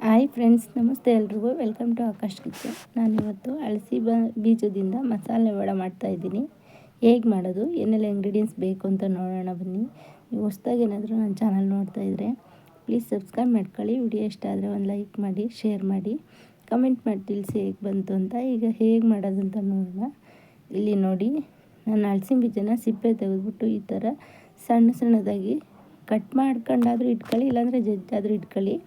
Hi friends, ನಮಸ್ತೆ ಎಲ್ರಿಗೂ. Welcome to Akash kitchen. ನಾನಿವತ್ತು ಅಳಸಿ ಬೀಜದಿಂದ ಮಸಾಲೆ ವಡೆ ಮಾಡ್ತಾಯಿದ್ದೀನಿ. ಹೇಗೆ ಮಾಡೋದು, ಏನೆಲ್ಲ ಇಂಗ್ರೀಡಿಯೆಂಟ್ಸ್ ಬೇಕು ಅಂತ ನೋಡೋಣ ಬನ್ನಿ. ನೀವು ಹೊಸ್ದಾಗಿ ಏನಾದರೂ ನನ್ನ ಚಾನಲ್ ನೋಡ್ತಾಯಿದ್ರೆ ಪ್ಲೀಸ್ ಸಬ್ಸ್ಕ್ರೈಬ್ ಮಾಡ್ಕೊಳ್ಳಿ. ವಿಡಿಯೋ ಇಷ್ಟ ಆದರೆ ಒಂದು ಲೈಕ್ ಮಾಡಿ, ಶೇರ್ ಮಾಡಿ, ಕಮೆಂಟ್ ಮಾಡಿ ತಿಳಿಸಿ ಹೇಗೆ ಬಂತು ಅಂತ. ಈಗ ಹೇಗೆ ಮಾಡೋದು ಅಂತ ನೋಡೋಣ. ಇಲ್ಲಿ ನೋಡಿ, ನಾನು ಅಳಸಿ ಬೀಜನ ಸಿಪ್ಪೆ ತೆಗೆದುಬಿಟ್ಟು ಈ ಥರ ಸಣ್ಣ ಸಣ್ಣದಾಗಿ ಕಟ್ ಮಾಡ್ಕೊಂಡಾದರೂ ಇಟ್ಕೊಳ್ಳಿ, ಇಲ್ಲಾಂದರೆ ಜಜ್ಜಾದರೂ ಇಟ್ಕೊಳ್ಳಿ.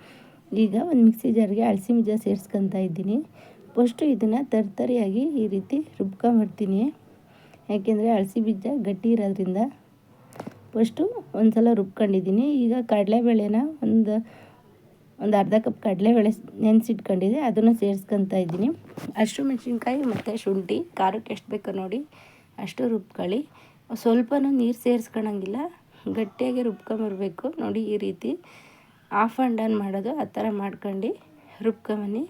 ಈಗ ಒಂದು ಮಿಕ್ಸಿ ಜಾರ್ಗೆ ಅಳಸಿ ಬೀಜ ಸೇರಿಸ್ಕೊತಾ ಇದ್ದೀನಿ. ಫಸ್ಟು ಇದನ್ನು ತರ್ತರಿಯಾಗಿ ಈ ರೀತಿ ರುಬ್ಕೊಂಬಿಡ್ತೀನಿ. ಯಾಕೆಂದರೆ ಅಳಸಿ ಬೀಜ ಗಟ್ಟಿ ಇರೋದ್ರಿಂದ ಫಸ್ಟು ಒಂದು ಸಲ ರುಬ್ಕೊಂಡಿದ್ದೀನಿ. ಈಗ ಕಡಲೆಬೇಳೆನ ಒಂದು ಅರ್ಧ ಕಪ್ ಕಡಲೆಬೇಳೆ ನೆನೆಸಿಟ್ಕೊಂಡಿದ್ದೆ, ಅದನ್ನು ಸೇರಿಸ್ಕೊತಾ ಇದ್ದೀನಿ. ಹಸಿಮೆಣ್ಸಿನ್ಕಾಯಿ ಮತ್ತು ಶುಂಠಿ ಖಾರಕ್ಕೆ ಎಷ್ಟು ಬೇಕೋ ನೋಡಿ ಅಷ್ಟು ರುಬ್ಕೊಳ್ಳಿ. ಸ್ವಲ್ಪನೂ ನೀರು ಸೇರಿಸ್ಕೊಳಂಗಿಲ್ಲ, ಗಟ್ಟಿಯಾಗಿ ರುಬ್ಕೊಂಬರ್ಬೇಕು. ನೋಡಿ ಈ ರೀತಿ ಆಫ್ ಆ್ಯಂಡ್ ಡನ್ ಮಾಡೋದು ಆ ಥರ ಮಾಡ್ಕೊಂಡು ರುಬ್ಕೊಂಬನ್ನಿ.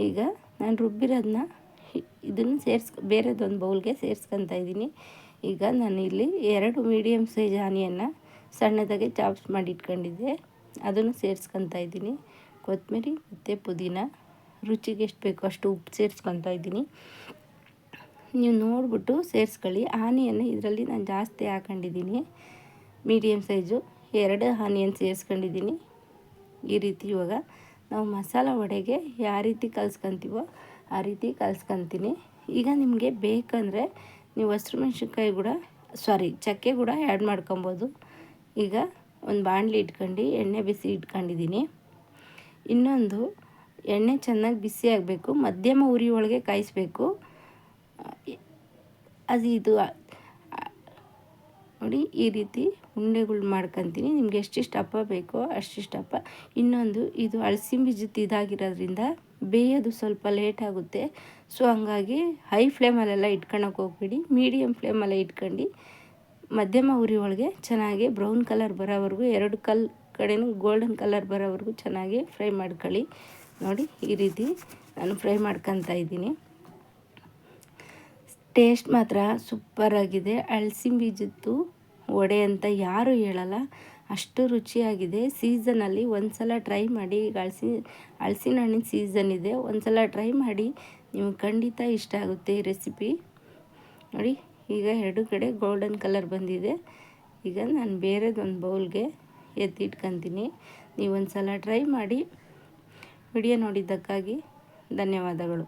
ಈಗ ನಾನು ರುಬ್ಬಿರೋದನ್ನ ಇದನ್ನು ಬೇರೆದೊಂದು ಬೌಲ್ಗೆ ಸೇರಿಸ್ಕೊತಾ ಇದ್ದೀನಿ. ಈಗ ನಾನು ಇಲ್ಲಿ 2 ಮೀಡಿಯಮ್ ಸೈಜ್ ಆನಿಯನ್ನ ಸಣ್ಣದಾಗಿ ಚಾಪ್ಸ್ ಮಾಡಿ ಇಟ್ಕೊಂಡಿದ್ದೆ, ಅದನ್ನು ಸೇರಿಸ್ಕೊತಾ ಇದ್ದೀನಿ. ಕೊತ್ತಂಬರಿ ಮತ್ತು ಪುದೀನ, ರುಚಿಗೆ ಎಷ್ಟು ಬೇಕೋ ಅಷ್ಟು ಉಪ್ಪು ಸೇರಿಸ್ಕೊತಾ ಇದ್ದೀನಿ. ನೀವು ನೋಡಿಬಿಟ್ಟು ಸೇರಿಸ್ಕೊಳ್ಳಿ. ಆನಿಯನ್ನ ಇದರಲ್ಲಿ ನಾನು ಜಾಸ್ತಿ ಹಾಕೊಂಡಿದ್ದೀನಿ. ಮೀಡಿಯಮ್ ಸೈಜು 2 ಆನಿಯನ್ ಸೇರಿಸ್ಕೊಂಡಿದ್ದೀನಿ. ಈ ರೀತಿ ಇವಾಗ ನಾವು ಮಸಾಲ ವಡೆಗೆ ಯಾವ ರೀತಿ ಕಲಿಸ್ಕೊತೀವೋ ಆ ರೀತಿ ಕಲಿಸ್ಕೊತೀನಿ. ಈಗ ನಿಮಗೆ ಬೇಕಂದರೆ ನೀವು ಹಸಿಮೆಣ್ಸಿನ್ಕಾಯಿ ಚಕ್ಕೆ ಕೂಡ ಆ್ಯಡ್ ಮಾಡ್ಕೊಬೋದು. ಈಗ ಒಂದು ಬಾಣಲಿ ಇಟ್ಕೊಂಡು ಎಣ್ಣೆ ಬಿಸಿ ಇಟ್ಕೊಂಡಿದ್ದೀನಿ. ಇನ್ನೊಂದು ಎಣ್ಣೆ ಚೆನ್ನಾಗಿ ಬಿಸಿ ಆಗಬೇಕು, ಮಧ್ಯಮ ಉರಿ ಒಳಗೆ ಕಾಯಿಸ್ಬೇಕು. ಇದು ನೋಡಿ ಈ ರೀತಿ ಉಂಡೆಗಳು ಮಾಡ್ಕೊತೀನಿ. ನಿಮ್ಗೆ ಎಷ್ಟಿಷ್ಟು ದಪ್ಪ ಬೇಕೋ ಅಷ್ಟಿಷ್ಟು ದಪ್ಪ. ಇನ್ನೊಂದು, ಇದು ಅಳಸಿ ಬೀಜದ ಇದಾಗಿರೋದ್ರಿಂದ ಬೇಯೋದು ಸ್ವಲ್ಪ ಲೇಟ್ ಆಗುತ್ತೆ. ಸೊ ಹಂಗಾಗಿ ಹೈ ಫ್ಲೇಮಲ್ಲೆಲ್ಲ ಇಟ್ಕೊಳಕ್ಕೆ ಹೋಗ್ಬೇಡಿ, ಮೀಡಿಯಮ್ ಫ್ಲೇಮಲ್ಲೇ ಇಟ್ಕೊಂಡು ಮಧ್ಯಮ ಉರಿ ಒಳಗೆ ಚೆನ್ನಾಗಿ ಬ್ರೌನ್ ಕಲರ್ ಬರೋವರೆಗೂ, 2 ಕಡೆನೂ ಗೋಲ್ಡನ್ ಕಲರ್ ಬರೋವರೆಗೂ ಚೆನ್ನಾಗಿ ಫ್ರೈ ಮಾಡ್ಕೊಳ್ಳಿ. ನೋಡಿ ಈ ರೀತಿ ನಾನು ಫ್ರೈ ಮಾಡ್ಕೊತಾ ಇದ್ದೀನಿ. ಟೇಸ್ಟ್ ಮಾತ್ರ ಸೂಪರಾಗಿದೆ. ಅಳಸಿ ಬೀಜದ್ದು ವಡೆ ಅಂತ ಯಾರೂ ಹೇಳಲ್ಲ, ಅಷ್ಟು ರುಚಿಯಾಗಿದೆ. ಸೀಸನಲ್ಲಿ ಒಂದು ಸಲ ಟ್ರೈ ಮಾಡಿ. ಈಗ ಹಲಸಿನ ಹಣ್ಣಿನ ಸೀಸನ್ ಇದೆ, ಒಂದು ಸಲ ಟ್ರೈ ಮಾಡಿ, ನಿಮಗೆ ಖಂಡಿತ ಇಷ್ಟ ಆಗುತ್ತೆ ಈ ರೆಸಿಪಿ. ನೋಡಿ ಈಗ 2 ಕಡೆ ಗೋಲ್ಡನ್ ಕಲರ್ ಬಂದಿದೆ. ಈಗ ನಾನು ಬೇರೆದೊಂದು ಬೌಲ್ಗೆ ಎತ್ತಿಟ್ಕೊತೀನಿ. ನೀವು ಒಂದು ಸಲ ಟ್ರೈ ಮಾಡಿ. ವಿಡಿಯೋ ನೋಡಿದ್ದಕ್ಕಾಗಿ ಧನ್ಯವಾದಗಳು.